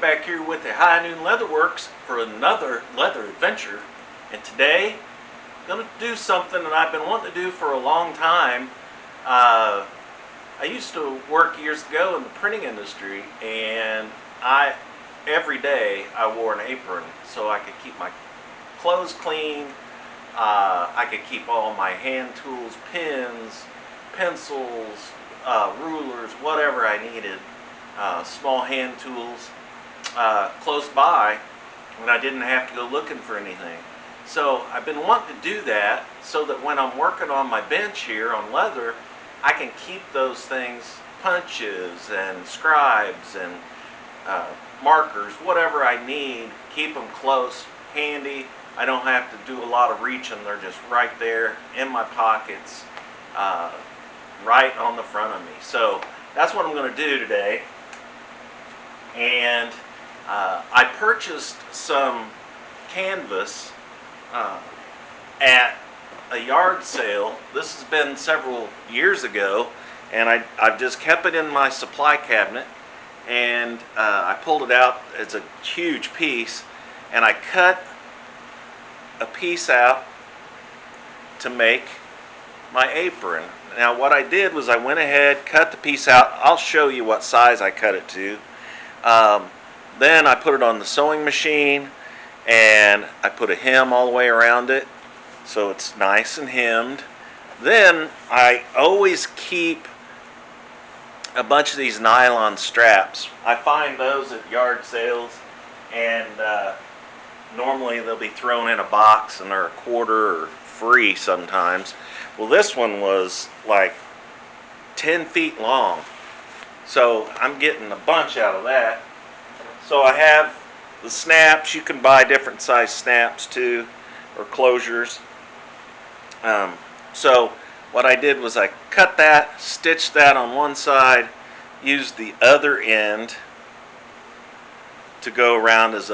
back here with the High Noon Leatherworks for another leather adventure. And today, I'm going to do something that I've been wanting to do for a long time. I used to work years ago in the printing industry, and every day I wore an apron so I could keep my clothes clean. I could keep all my hand tools, pens, pencils, rulers, whatever I needed, small hand tools, close by, and I didn't have to go looking for anything. So I've been wanting to do that so that when I'm working on my bench here on leather, I can keep those things, punches and scribes and markers, whatever I need, keep them close, handy. I don't have to do a lot of reaching. They're just right there in my pockets, right on the front of me. So that's what I'm going to do today. And I purchased some canvas at a yard sale. This has been several years ago, and I've just kept it in my supply cabinet, and I pulled it out. It's a huge piece, and I cut a piece out to make my apron. Now what I did was I went ahead, cut the piece out. I'll show you what size I cut it to. Then I put it on the sewing machine, and I put a hem all the way around it so it's nice and hemmed. Then I always keep a bunch of these nylon straps. I find those at yard sales, and normally they'll be thrown in a box and they're a quarter or free sometimes. Well, this one was like 10 feet long, so I'm getting a bunch out of that. So I have the snaps. You can buy different size snaps too, or closures. So what I did was I cut that, stitched that on one side, used the other end to go around as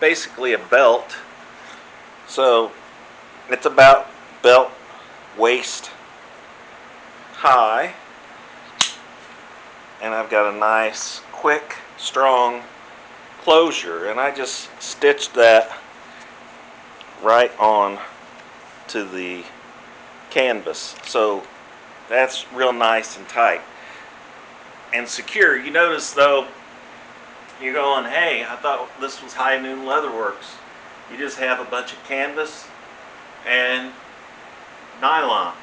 basically a belt. So it's about belt waist high, and I've got a nice quick strong closure, and I just stitched that right on to the canvas. So that's real nice and tight and secure. You notice though, you're going, hey, I thought this was High Noon Leatherworks. You just have a bunch of canvas and nylon.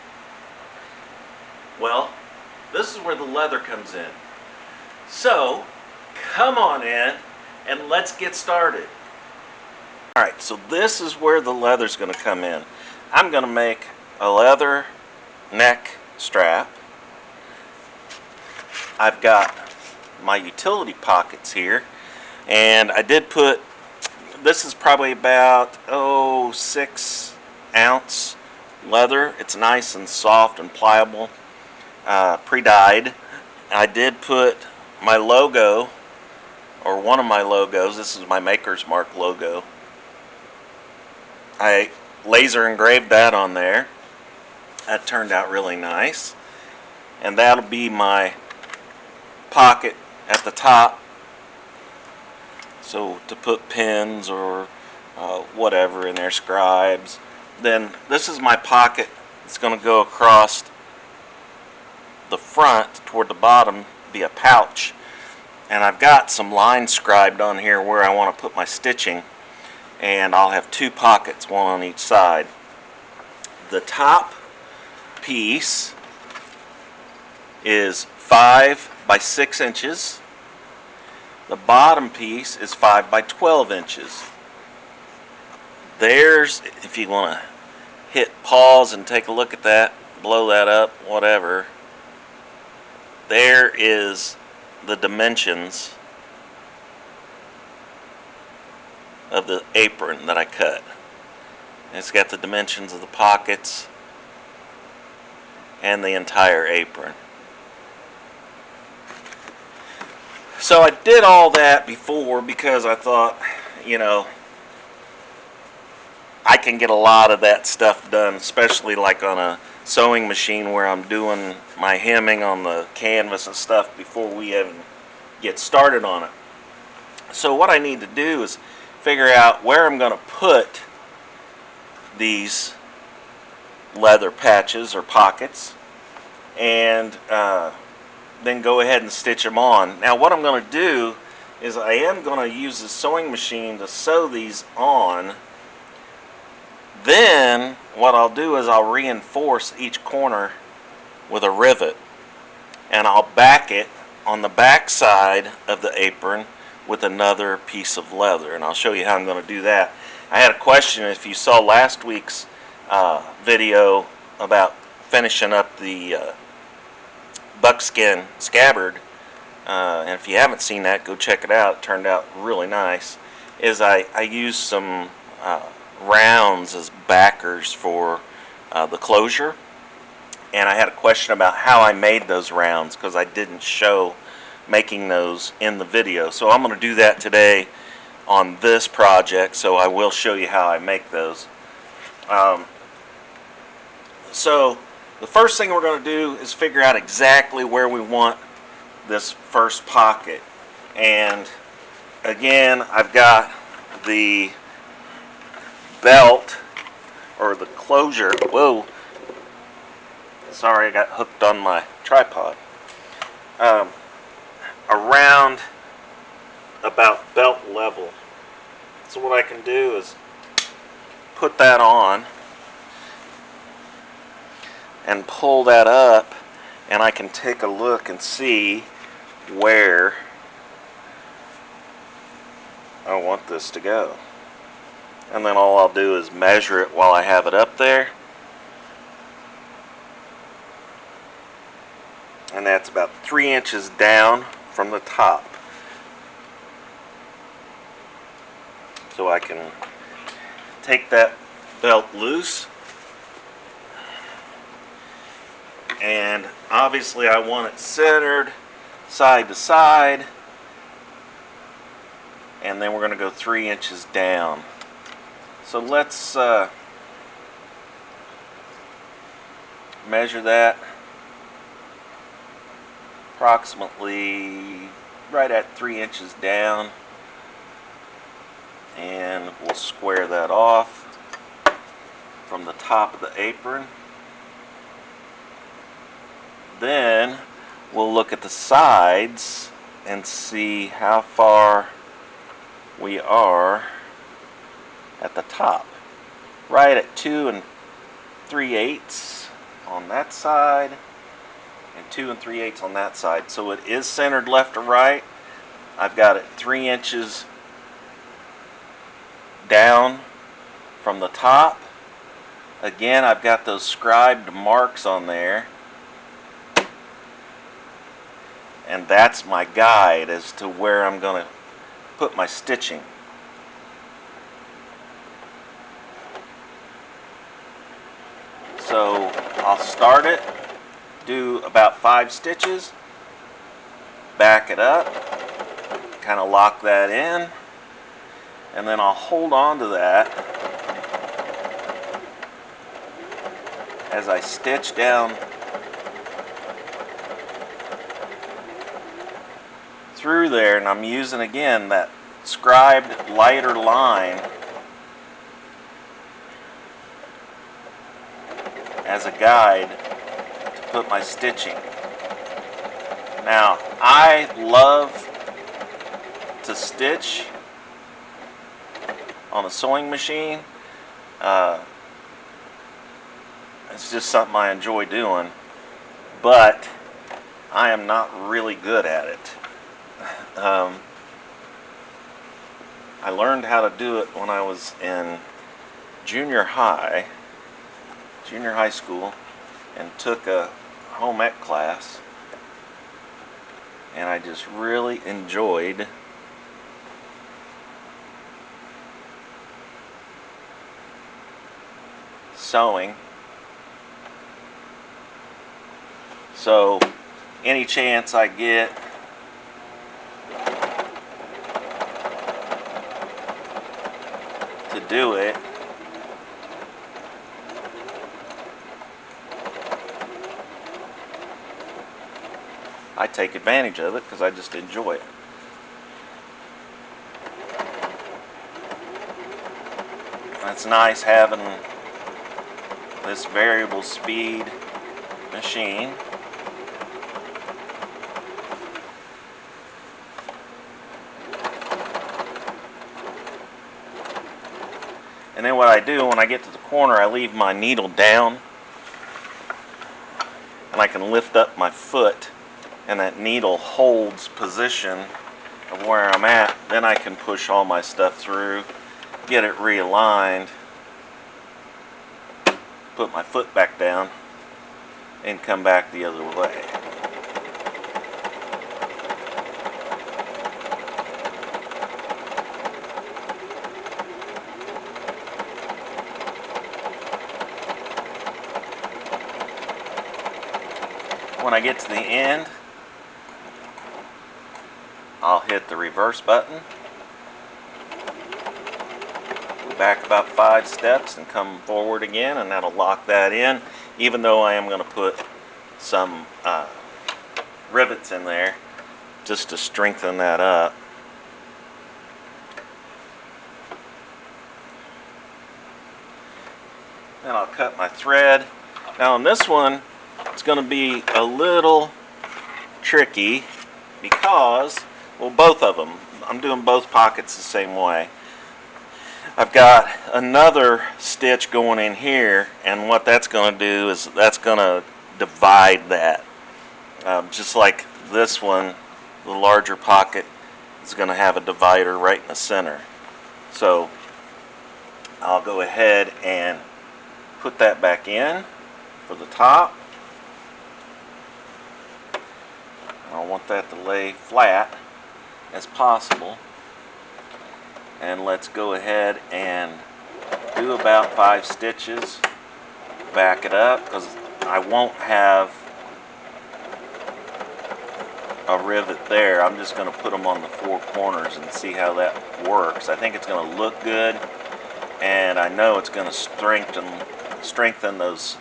Well, this is where the leather comes in. So come on in and let's get started. Alright, so this is where the leather's going to come in. I'm going to make a leather neck strap. I've got my utility pockets here, and I did put, this is probably about 6 ounce leather. It's nice and soft and pliable, pre-dyed. I did put my logo, or one of my logos. This is my Maker's Mark logo. I laser engraved that on there. That turned out really nice, and that'll be my pocket at the top, so to put pens or whatever in there, scribes. Then this is my pocket. It's going to go across the front toward the bottom, be a pouch, and I've got some lines scribed on here where I want to put my stitching, and I'll have 2 pockets, one on each side. The top piece is 5 by 6 inches. The bottom piece is 5 by 12 inches. There's, if you want to hit pause and take a look at that, blow that up, whatever, there is the dimensions of the apron that I cut. It's got the dimensions of the pockets and the entire apron. So I did all that before because I thought, you know, I can get a lot of that stuff done, especially like on a sewing machine where I'm doing my hemming on the canvas and stuff before we even get started on it. So what I need to do is figure out where I'm going to put these leather patches or pockets, and then go ahead and stitch them on. Now what I'm going to do is I am going to use the sewing machine to sew these on. Then what I'll do is I'll reinforce each corner with a rivet, and I'll back it on the back side of the apron with another piece of leather, and I'll show you how I'm going to do that. I had a question if you saw last week's video about finishing up the buckskin scabbard, and if you haven't seen that, go check it out. It turned out really nice. I used some rounds as backers for the closure, and I had a question about how I made those rounds because I didn't show making those in the video. So I'm going to do that today on this project, so I will show you how I make those. So the first thing we're going to do is figure out exactly where we want this first pocket. And again, I've got the belt or the closure. Whoa, sorry, I got hooked on my tripod. Around about belt level. So what I can do is put that on and pull that up, and I can take a look and see where I want this to go. And then all I'll do is measure it while I have it up there, and that's about 3 inches down from the top. So I can take that belt loose, and obviously I want it centered side to side, and then we're going to go 3 inches down. So let's measure that approximately right at 3 inches down, and we'll square that off from the top of the apron. Then we'll look at the sides and see how far we are at the top. Right at 2 3/8 on that side, and 2 3/8 on that side. So it is centered left to right. I've got it 3 inches down from the top. Again, I've got those scribed marks on there, and that's my guide as to where I'm going to put my stitching. So I'll start it, do about 5 stitches, back it up, kind of lock that in, and then I'll hold on to that as I stitch down through there, and I'm using again that scribed lighter line as a guide to put my stitching. Now, I love to stitch on a sewing machine. It's just something I enjoy doing, but I am not really good at it. I learned how to do it when I was in junior high school, and took a home ec class, and I just really enjoyed sewing. So any chance I get to do it, I take advantage of it because I just enjoy it. It's nice having this variable speed machine. And then what I do when I get to the corner, I leave my needle down and I can lift up my foot and that needle holds position of where I'm at. Then I can push all my stuff through, get it realigned, put my foot back down, and come back the other way. When I get to the end, I'll hit the reverse button, go back about 5 steps and come forward again, and that'll lock that in, even though I am going to put some rivets in there just to strengthen that up. Then I'll cut my thread. Now on this one, it's going to be a little tricky because, well, both of them, I'm doing both pockets the same way. I've got another stitch going in here, and what that's going to do is that's going to divide that. Just like this one, the larger pocket is going to have a divider right in the center. So I'll go ahead and put that back in for the top. I want that to lay flat as possible. And let's go ahead and do about 5 stitches. Back it up, because I won't have a rivet there. I'm just going to put them on the 4 corners and see how that works. I think it's going to look good, and I know it's going to strengthen those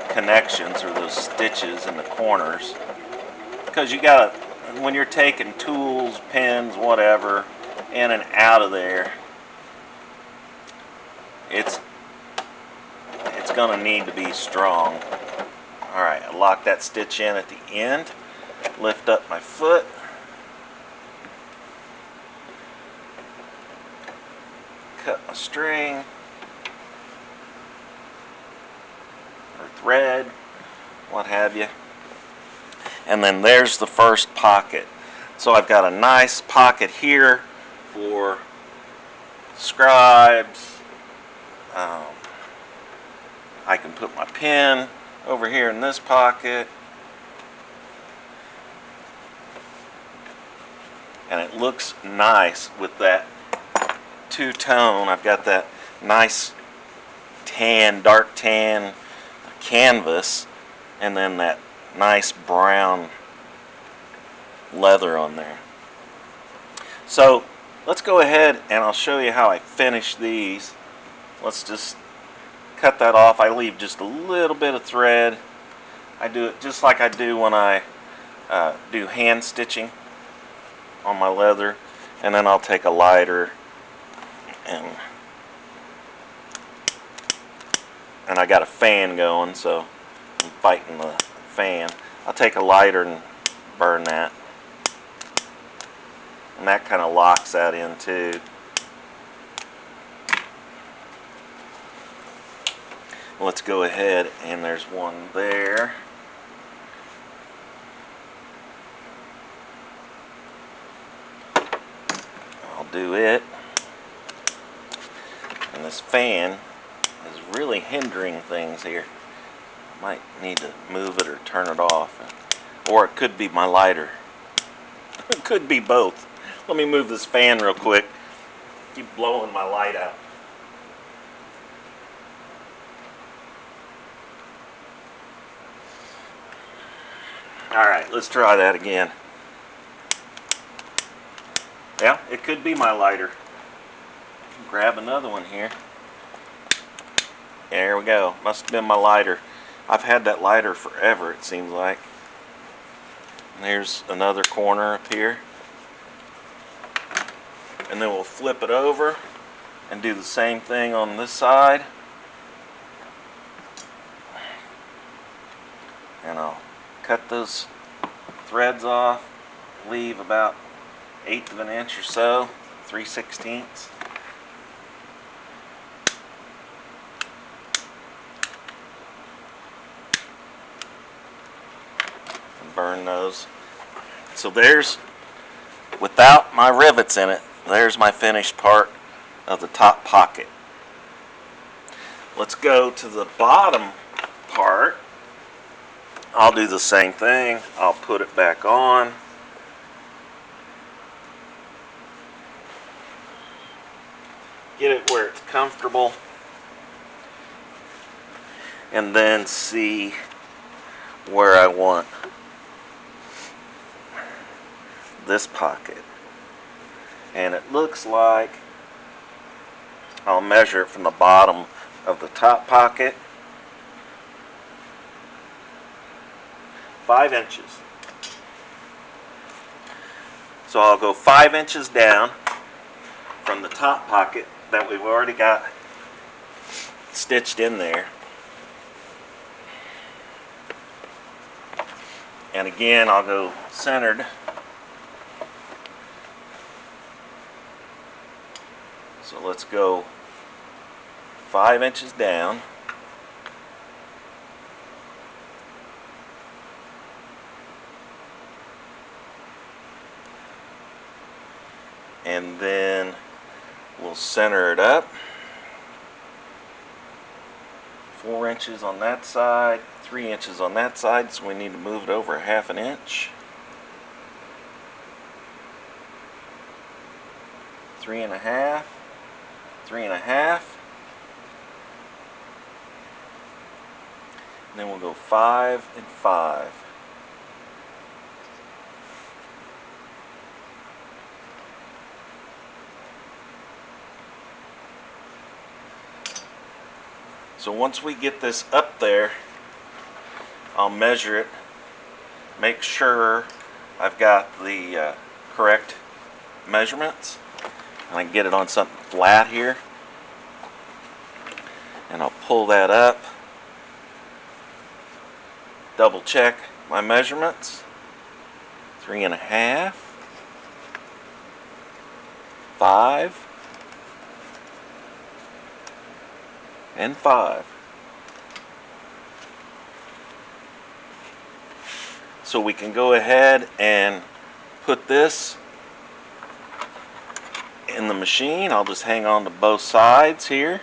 connections or those stitches in the corners. Because you gotta, when you're taking tools, pins, whatever, in and out of there, it's gonna need to be strong. Alright, I lock that stitch in at the end, lift up my foot, cut my string or thread, what have you. And then there's the first pocket. So I've got a nice pocket here for scribes. I can put my pen over here in this pocket. And it looks nice with that two-tone. I've got that nice tan, dark tan canvas, and then that nice brown leather on there. So let's go ahead and I'll show you how I finish these. Let's just cut that off. I leave just a little bit of thread. I do it just like I do when I do hand stitching on my leather, and then I'll take a lighter and I got a fan going, so I'm fighting the fan. I'll take a lighter and burn that, and that kind of locks that in too. Let's go ahead, and there's one there. I'll do it. And this fan is really hindering things here. I might need to move it or turn it off. Or it could be my lighter. It could be both. Let me move this fan real quick. Keep blowing my light out. Alright, let's try that again. Yeah, it could be my lighter. Grab another one here. There we go. Must have been my lighter. I've had that lighter forever, it seems like. And there's another corner up here. And then we'll flip it over, and do the same thing on this side. And I'll cut those threads off, leave about 1/8 of an inch or so, 3/16. And burn those. So there's, without my rivets in it, there's my finished part of the top pocket. Let's go to the bottom part. I'll do the same thing. I'll put it back on. Get it where it's comfortable. And then see where I want this pocket. And it looks like I'll measure it from the bottom of the top pocket. 5 inches. So I'll go 5 inches down from the top pocket that we've already got stitched in there. And again, I'll go centered. So let's go 5 inches down. And then we'll center it up. 4 inches on that side, 3 inches on that side, so we need to move it over 1/2 inch. 3 1/2, 3 1/2. And then we'll go 5 and 5. So once we get this up there, I'll measure it, make sure I've got the correct measurements, and I can get it on something flat here, and I'll pull that up, double check my measurements. 3 1/2, 5, and 5. So we can go ahead and put this in the machine. I'll just hang on to both sides here.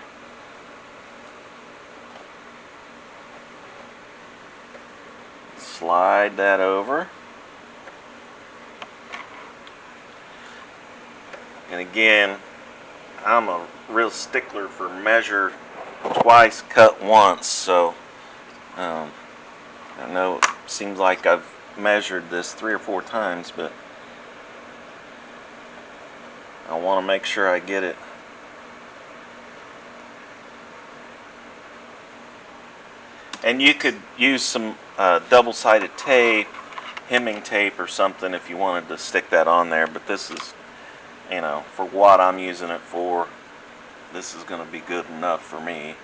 Slide that over. And again, I'm a real stickler for measure twice, cut once, so I know it seems like I've measured this 3 or 4 times, but I want to make sure I get it. And you could use some double-sided tape, hemming tape or something if you wanted to stick that on there, but this is, you know, for what I'm using it for, this is going to be good enough for me.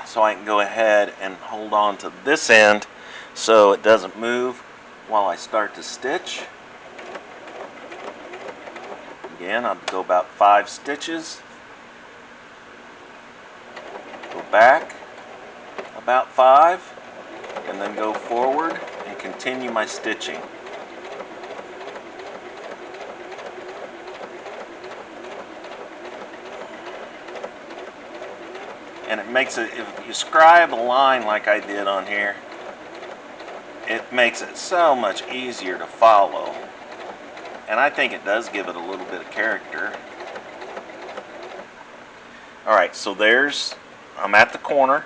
So I can go ahead and hold on to this end so it doesn't move while I start to stitch. Again, I'll go about 5 stitches. Go back about 5, and then go forward and continue my stitching. And it makes it, if you scribe a line like I did on here, it makes it so much easier to follow. And I think it does give it a little bit of character. Alright, so I'm at the corner.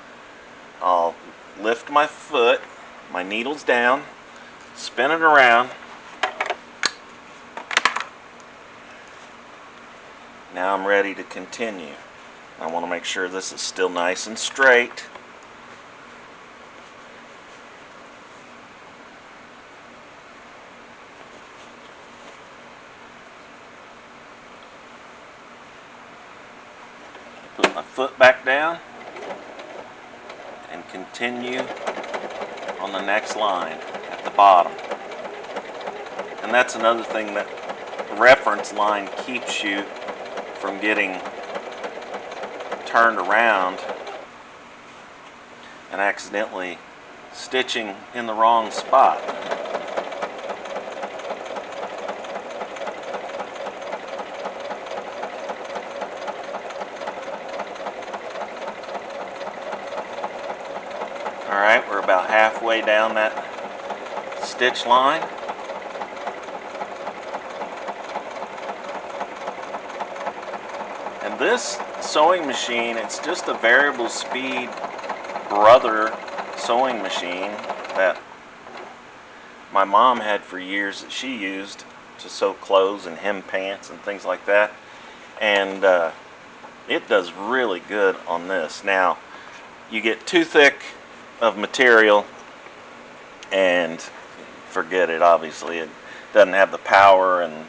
I'll lift my foot, my needle's down, spin it around. Now I'm ready to continue. I want to make sure this is still nice and straight. Put my foot back down and continue on the next line at the bottom. And that's another thing that reference line keeps you from getting turned around and accidentally stitching in the wrong spot. Alright, we're about halfway down that stitch line. And this sewing machine, it's just a variable speed brother sewing machine that my mom had for years that she used to sew clothes and hem pants and things like that. And it does really good on this. Now, you get too thick of material and forget it. Obviously it doesn't have the power, and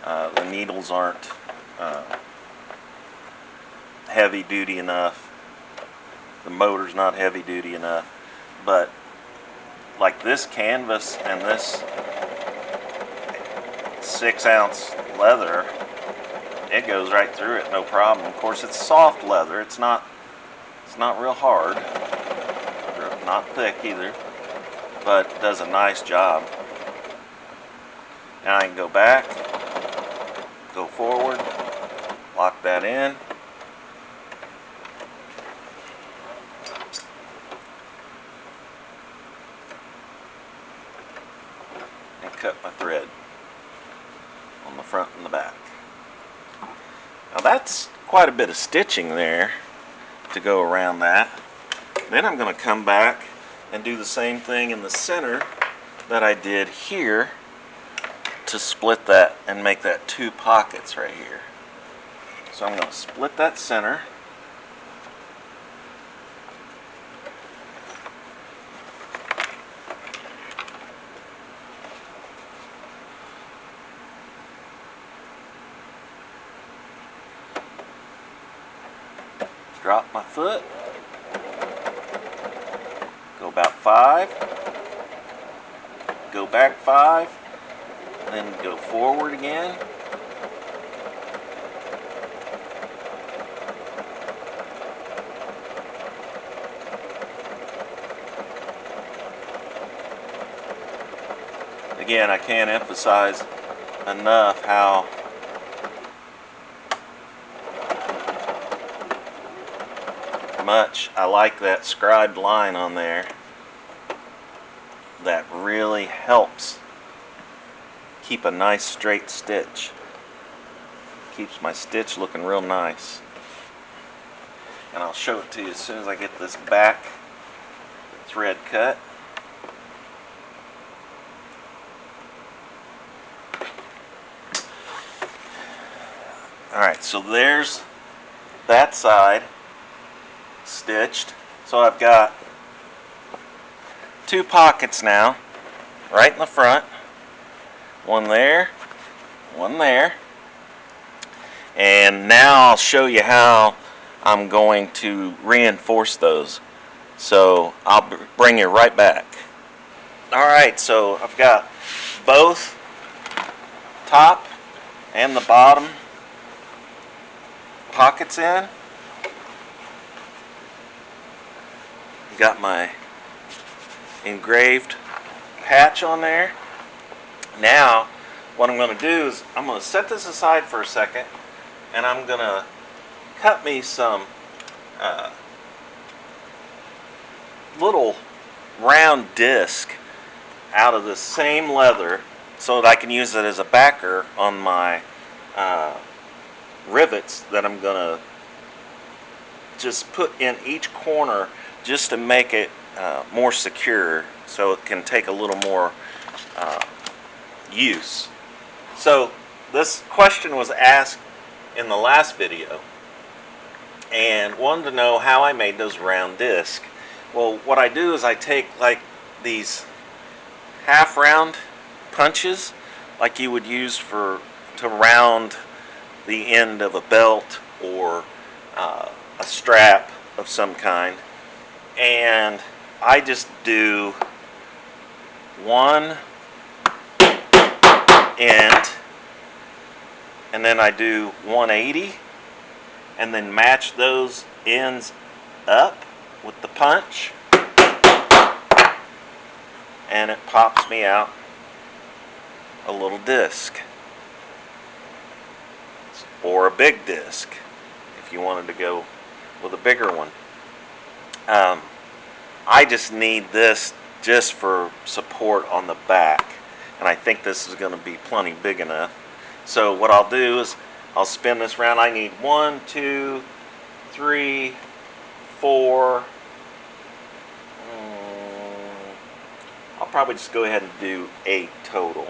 the needles aren't heavy duty enough, the motor's not heavy duty enough. But like this canvas and this 6-ounce leather, it goes right through it, no problem. Of course, it's soft leather, it's not real hard, not thick either, but it does a nice job. Now I can go back, go forward, lock that in, and cut my thread on the front and the back. Now that's quite a bit of stitching there to go around that. Then I'm going to come back and do the same thing in the center that I did here to split that and make that 2 pockets right here. So I'm going to split that center. Drop my foot. Go about 5, go back 5, then go forward again. Again, I can't emphasize enough how much I like that scribed line on there. That really helps keep a nice straight stitch. Keeps my stitch looking real nice. And I'll show it to you as soon as I get this back thread cut. Alright, so there's that side stitched. So I've got 2 pockets now, right in the front. One there, one there. And now I'll show you how I'm going to reinforce those. So I'll bring you right back. Alright, so I've got both top and the bottom pockets in. Got my engraved patch on there. Now what I'm going to do is I'm going to set this aside for a second, and I'm going to cut me some little round disc out of the same leather so that I can use it as a backer on my rivets that I'm going to just put in each corner just to make it more secure, so it can take a little more use. So this question was asked in the last video and wanted to know how I made those round discs. Well, what I do is I take like these half round punches like you would use to round the end of a belt or a strap of some kind, and I just do one end, and then I do 180, and then match those ends up with the punch, and it pops me out a little disc, or a big disc if you wanted to go with a bigger one. I just need this just for support on the back, and I think this is going to be plenty big enough. So what I'll do is I'll spin this round. I need 1, 2, 3, 4. I'll probably just go ahead and do 8 total.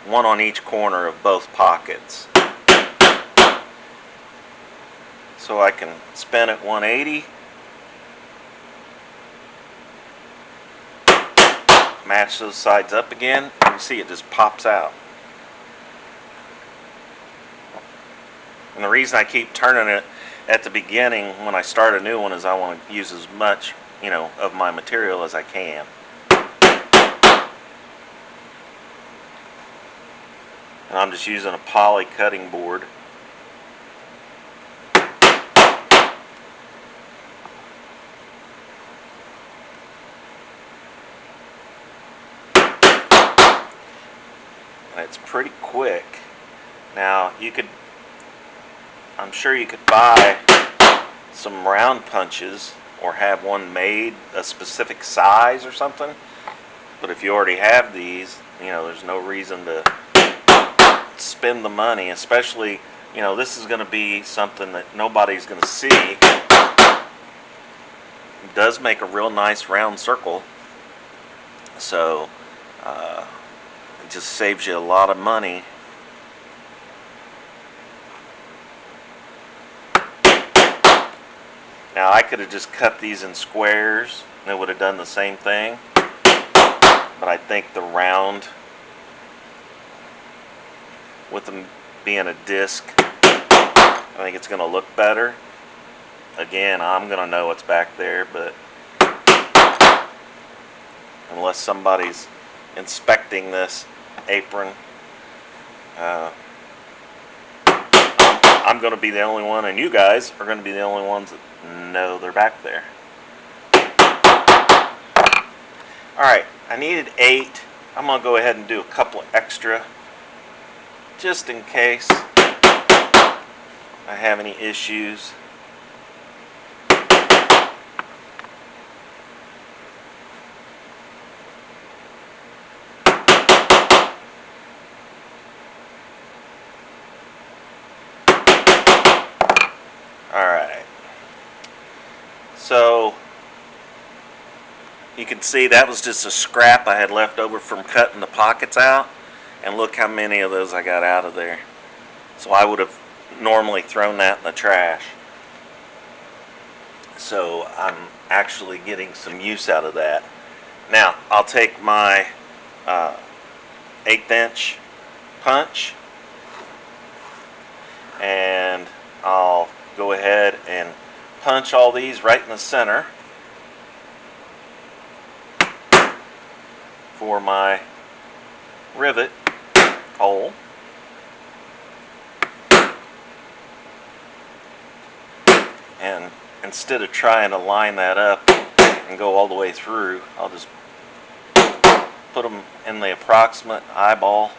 1 on each corner of both pockets. So I can spin at 180. Match those sides up again, and you see it just pops out. And the reason I keep turning it at the beginning when I start a new one is I want to use as much, of my material as I can. And I'm just using a poly cutting board. And it's pretty quick. Now I'm sure you could buy some round punches or have one made a specific size or something. But if you already have these, there's no reason to spend the money, especially, this is going to be something that nobody's going to see. It does make a real nice round circle, so it just saves you a lot of money. Now I could have just cut these in squares and it would have done the same thing, but I think the round, with them being a disc, I think it's going to look better. Again, I'm going to know what's back there, but unless somebody's inspecting this apron, I'm going to be the only one, and you guys are going to be the only ones that know they're back there. Alright, I needed 8. I'm going to go ahead and do a couple extra, just in case I have any issues. Alright, so you can see that was just a scrap I had left over from cutting the pockets out, and look how many of those I got out of there. So I would have normally thrown that in the trash. So I'm actually getting some use out of that. Now I'll take my 1/8 inch punch, and I'll go ahead and punch all these right in the center for my rivet hole. And instead of trying to line that up and go all the way through, I'll just put them in the approximate eyeball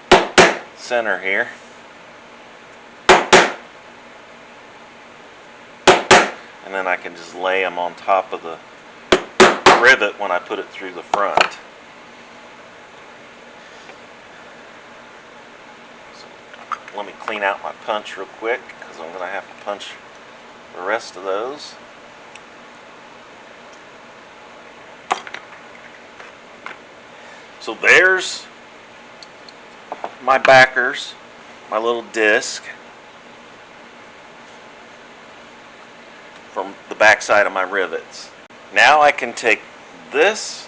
center here. And then I can just lay them on top of the rivet when I put it through the front. So let me clean out my punch real quick, because I'm going to have to punch the rest of those. So there's my backers, my little disc from the back side of my rivets. Now I can take this,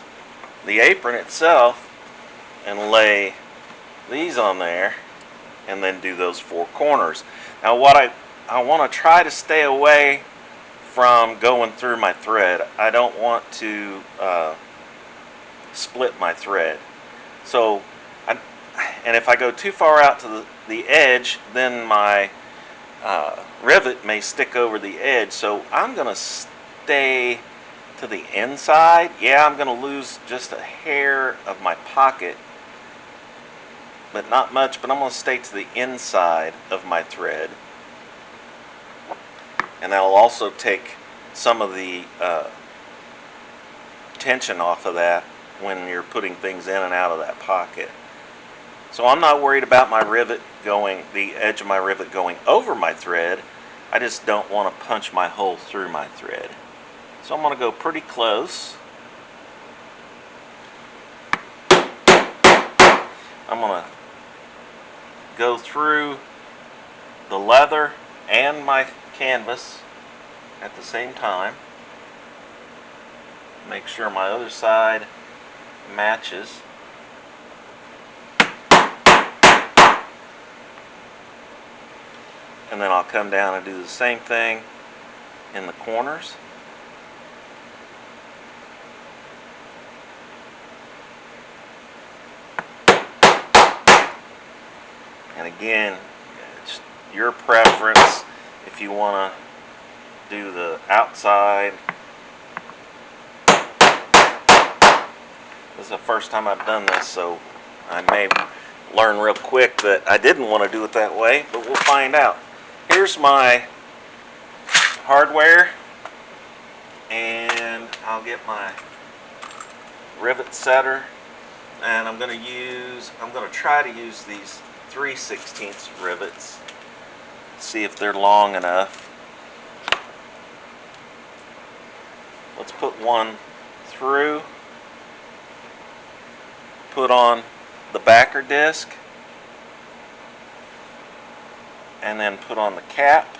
the apron itself, and lay these on there, and then do those 4 corners. Now what I I want to try to stay away from going through my thread. I don't want to split my thread. So, and if I go too far out to the edge, then my rivet may stick over the edge. So I'm going to stay to the inside. Yeah, I'm going to lose just a hair of my pocket, but not much, but I'm going to stay to the inside of my thread. And that'll also take some of the tension off of that when you're putting things in and out of that pocket. So I'm not worried about my rivet going, the edge of my rivet going over my thread. I just don't want to punch my hole through my thread. So I'm going to go pretty close. I'm going to go through the leather and my canvas at the same time. Make sure my other side matches. And then I'll come down and do the same thing in the corners. And again, it's your preference if you want to do the outside. This is the first time I've done this, so I may learn real quick that I didn't want to do it that way, but we'll find out. Here's my hardware, and I'll get my rivet setter, and I'm going to try to use these 3/16 rivets, see if they're long enough. Let's put one through, put on the backer disc, and then put on the cap,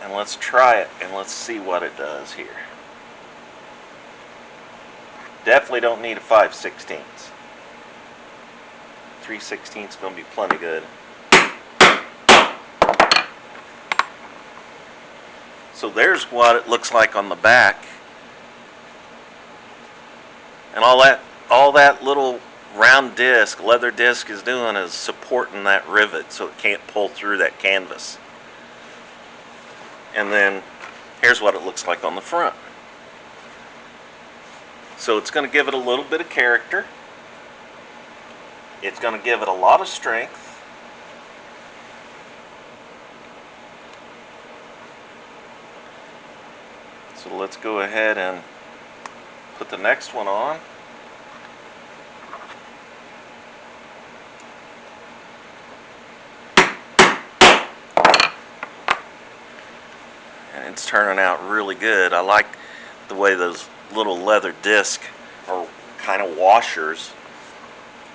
and let's try it and let's see what it does here. Definitely don't need a 5/16. 3/16 is going to be plenty good. So there's what it looks like on the back, and all that little round disc, leather disc, is doing is supporting that rivet so it can't pull through that canvas. And then here's what it looks like on the front. So it's going to give it a little bit of character. It's going to give it a lot of strength. So let's go ahead and put the next one on. And it's turning out really good. I like the way those little leather discs or kind of washers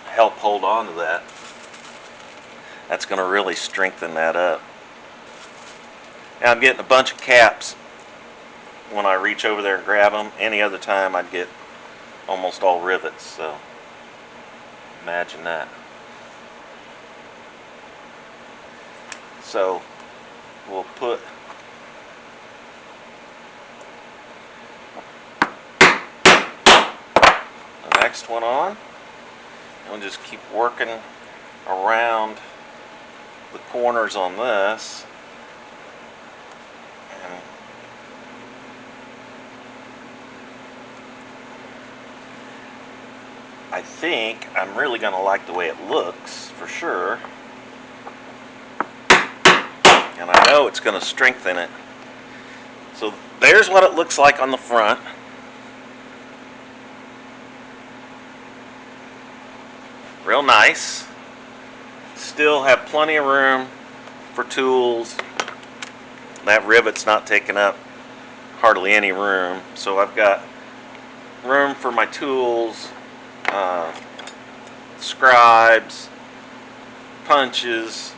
help hold on to that. That's going to really strengthen that up. Now I'm getting a bunch of caps when I reach over there and grab them. Any other time I'd get almost all rivets, so imagine that. So we'll put the next one on, and we'll just keep working around the corners on this. And I think I'm really going to like the way it looks, for sure. And I know it's going to strengthen it. So there's what it looks like on the front. Real nice. Still have plenty of room for tools. That rivet's not taking up hardly any room, so I've got room for my tools, scribes, punches,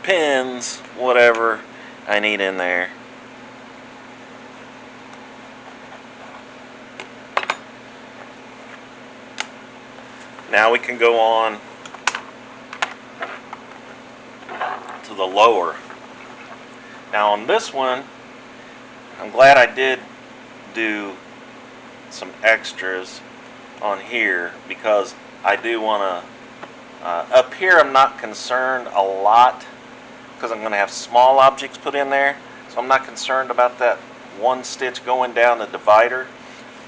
pins, whatever I need in there. Now we can go on to the lower. Now on this one, I'm glad I did do some extras on here, because I do want to, up here I'm not concerned a lot because I'm going to have small objects put in there, so I'm not concerned about that one stitch going down the divider.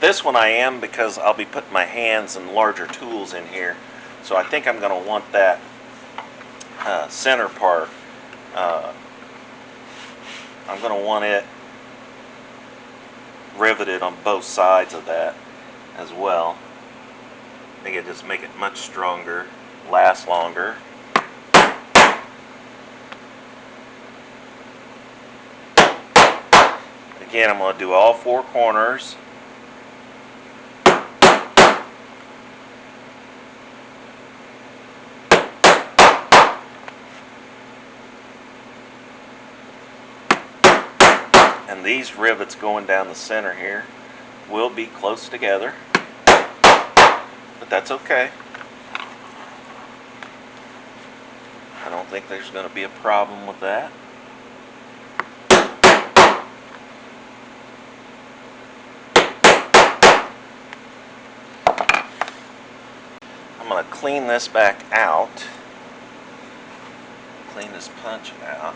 This one I am, because I'll be putting my hands and larger tools in here, so I think I'm going to want that center part. I'm going to want it riveted on both sides of that as well. I think it just make it much stronger, last longer. Again, I'm going to do all four corners. And these rivets going down the center here will be close together, but that's okay. I don't think there's going to be a problem with that. I'm going to clean this back out. Clean this punch out.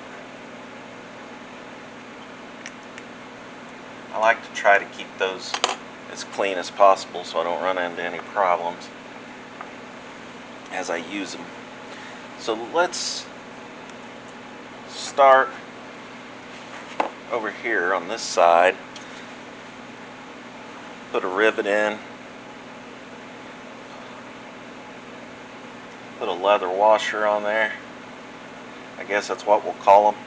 I like to try to keep those as clean as possible so I don't run into any problems as I use them. So let's start over here on this side. Put a rivet in. Put a leather washer on there. I guess that's what we'll call them.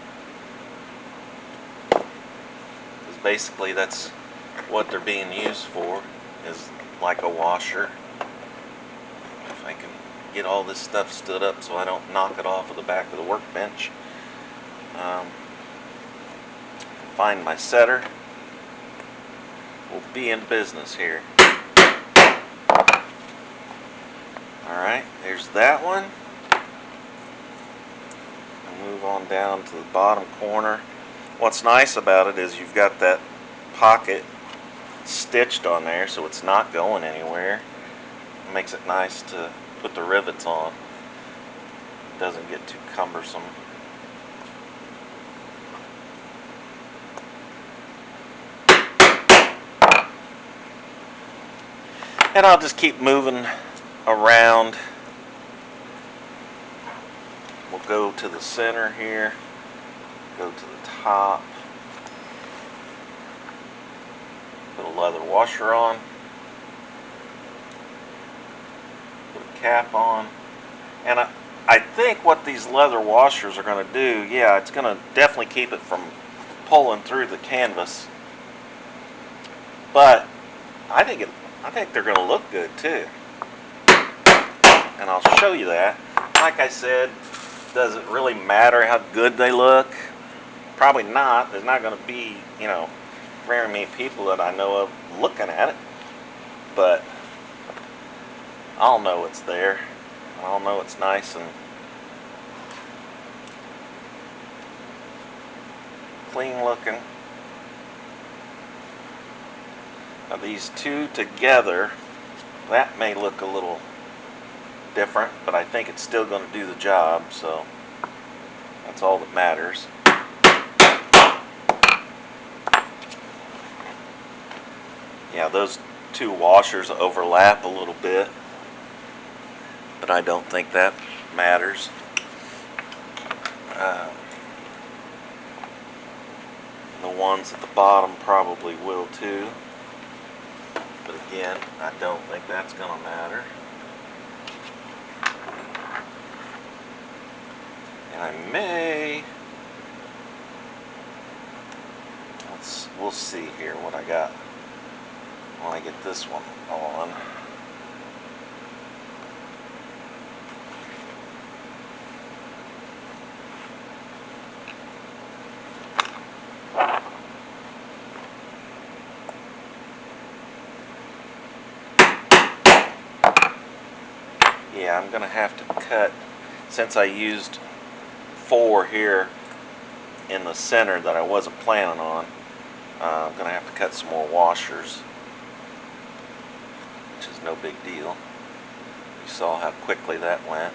Basically that's what they're being used for, is like a washer. If I can get all this stuff stood up so I don't knock it off of the back of the workbench. Find my setter. We'll be in business here. Alright, there's that one. I'll move on down to the bottom corner. What's nice about it is you've got that pocket stitched on there, so it's not going anywhere. It makes it nice to put the rivets on. It doesn't get too cumbersome. And I'll just keep moving around. We'll go to the center here. Go to the top. Put a leather washer on. Put a cap on. And I think what these leather washers are going to do, yeah, it's going to definitely keep it from pulling through the canvas. But I think they're going to look good too. And I'll show you that. Like I said, does it really matter how good they look? Probably not. There's not going to be, very many people that I know of looking at it, but I'll know it's there. I'll know it's nice and clean looking. Now these two together, that may look a little different, but I think it's still going to do the job, so that's all that matters. Yeah, those two washers overlap a little bit, but I don't think that matters. The ones at the bottom probably will too, but again, I don't think that's going to matter. And I may, we'll see here what I got when I get this one on. Yeah, I'm going to have to cut, since I used 4 here in the center that I wasn't planning on. I'm going to have to cut some more washers, which is no big deal. You saw how quickly that went.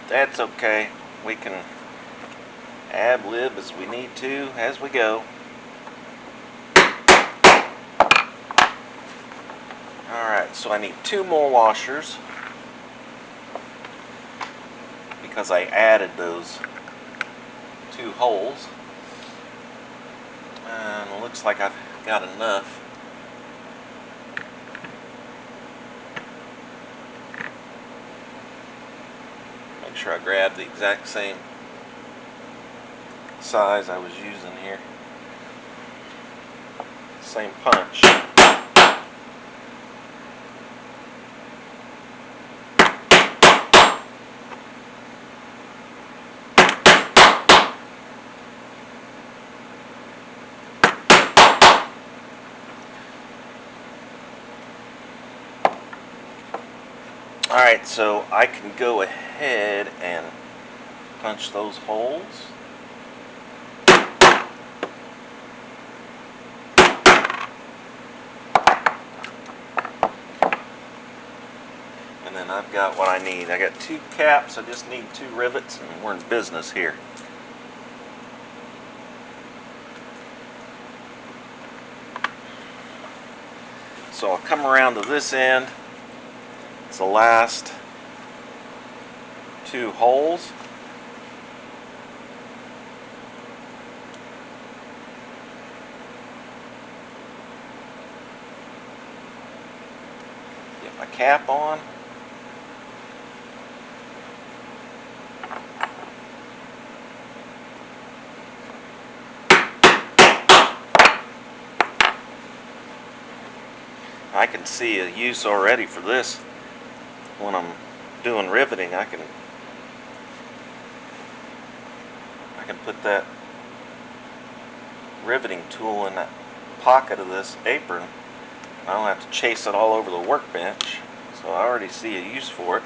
That's okay. We can ad-lib as we need to as we go. Alright, so I need 2 more washers because I added those 2 holes. And it looks like I've got enough. Make sure I grab the exact same size I was using here. Same punch. Alright, so I can go ahead and punch those holes. And then I've got what I need. I got 2 caps, I just need 2 rivets, and we're in business here. So I'll come around to this end. It's the last 2 holes. Get my cap on. I can see a use already for this. When I'm doing riveting, I can put that riveting tool in that pocket of this apron. I don't have to chase it all over the workbench, so I already see a use for it.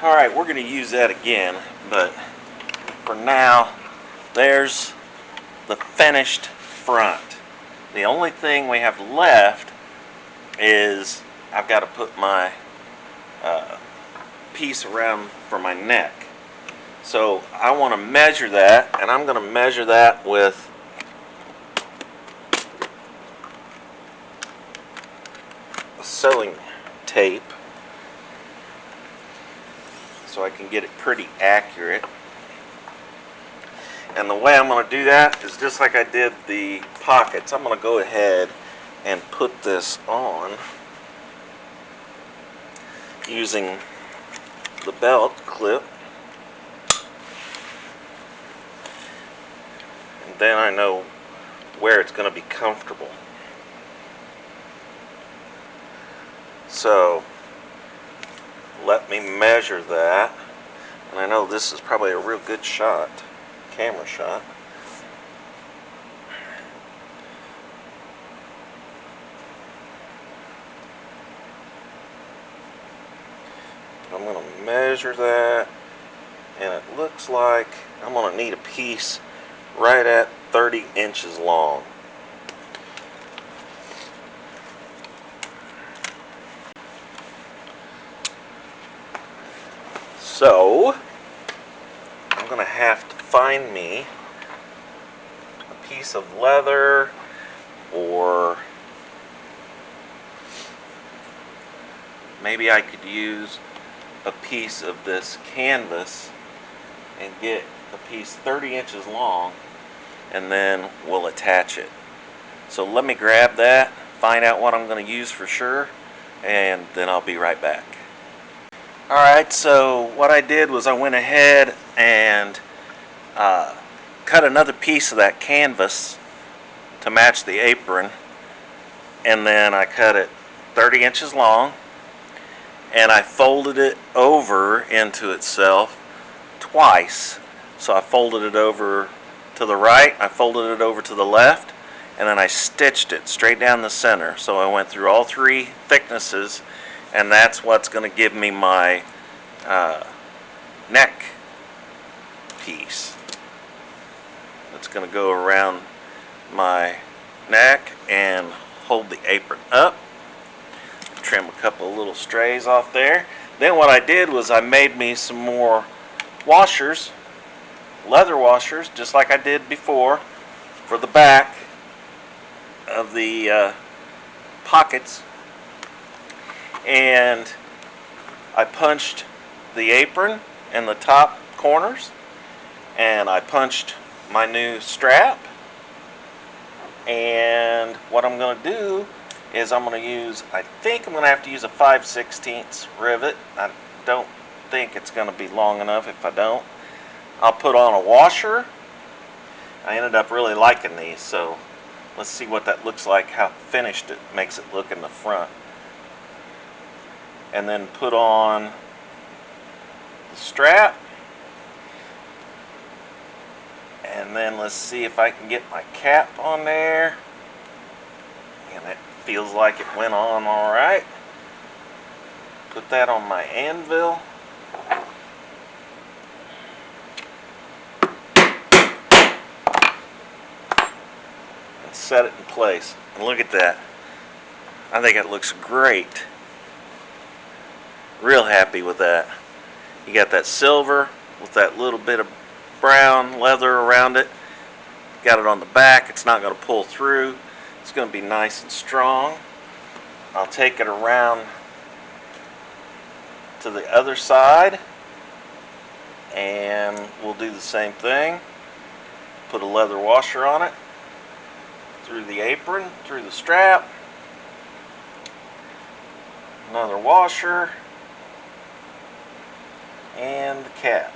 Alright, we're going to use that again, but for now, there's the finished front. The only thing we have left is I've got to put my piece around for my neck. So I want to measure that, and I'm going to measure that with sewing tape so I can get it pretty accurate. And the way I'm going to do that is just like I did the pockets. I'm going to go ahead and put this on using the belt clip. And then I know where it's going to be comfortable. So let me measure that. And I know this is probably a real good shot. Camera shot. I'm going to measure that, and it looks like I'm going to need a piece right at 30 inches long. So I'm going to have to find me a piece of leather, or maybe I could use a piece of this canvas and get a piece 30 inches long, and then we'll attach it. So let me grab that, find out what I'm going to use for sure, and then I'll be right back. Alright, so what I did was I went ahead and cut another piece of that canvas to match the apron, and then I cut it 30 inches long, and I folded it over into itself twice So I folded it over to the right, I folded it over to the left, and then I stitched it straight down the center. So I went through all three thicknesses, and that's what's going to give me my neck piece. It's going to go around my neck and hold the apron up. Trim a couple of little strays off there. Then what I did was I made me some more washers, leather washers, just like I did before, for the back of the pockets. And I punched the apron in the top corners, and I punched my new strap. And what I'm going to do is I'm going to use, I think I'm going to have to use a 5/16 rivet. I don't think it's going to be long enough if I don't. I'll put on a washer. I ended up really liking these, so let's see what that looks like, how finished it makes it look in the front. And then put on the strap. And then let's see if I can get my cap on there. And it feels like it went on all right. Put that on my anvil. And set it in place. And look at that. I think it looks great. Real happy with that. You got that silver with that little bit of brown leather around it. Got it on the back. It's not going to pull through. It's going to be nice and strong. I'll take it around to the other side and we'll do the same thing. Put a leather washer on it, through the apron, through the strap. Another washer and the cap.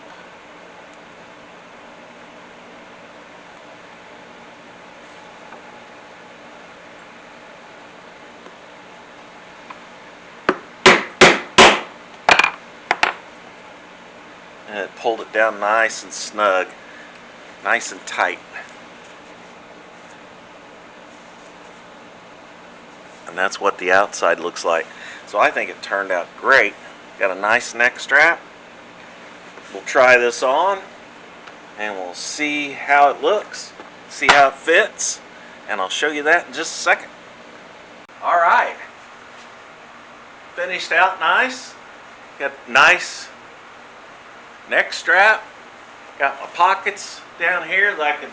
And it pulled it down nice and snug, nice and tight. And that's what the outside looks like. So I think it turned out great. Got a nice neck strap. We'll try this on and we'll see how it looks, see how it fits, and I'll show you that in just a second. All right, finished out nice. Got nice neck strap. Got my pockets down here that I can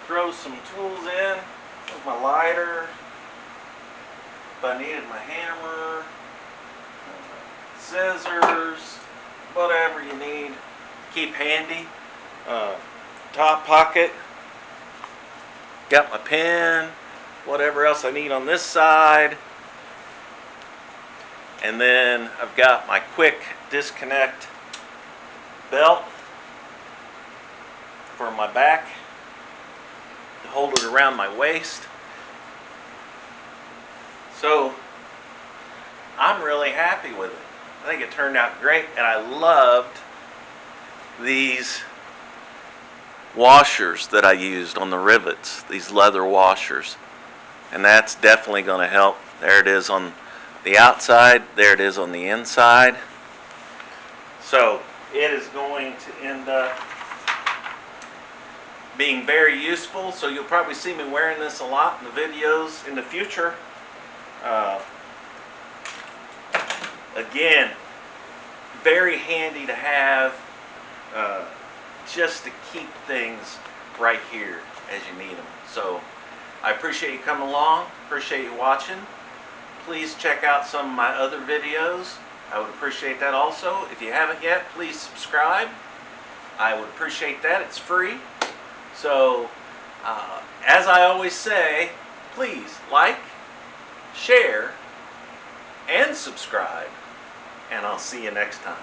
throw some tools in. With my lighter, if I needed my hammer, scissors, whatever you need, keep handy. Top pocket. Got my pen, whatever else I need on this side. And then I've got my quick disconnect belt for my back to hold it around my waist. So I'm really happy with it. I think it turned out great, and I loved these washers that I used on the rivets, these leather washers, and that's definitely going to help. There it is on the outside, there it is on the inside. So it is going to end up being very useful, so you'll probably see me wearing this a lot in the videos in the future. Again, very handy to have, just to keep things right here as you need them. So I appreciate you coming along, appreciate you watching. Please check out some of my other videos. I would appreciate that also. If you haven't yet, please subscribe. I would appreciate that. It's free. So as I always say, please like, share, and subscribe, and I'll see you next time.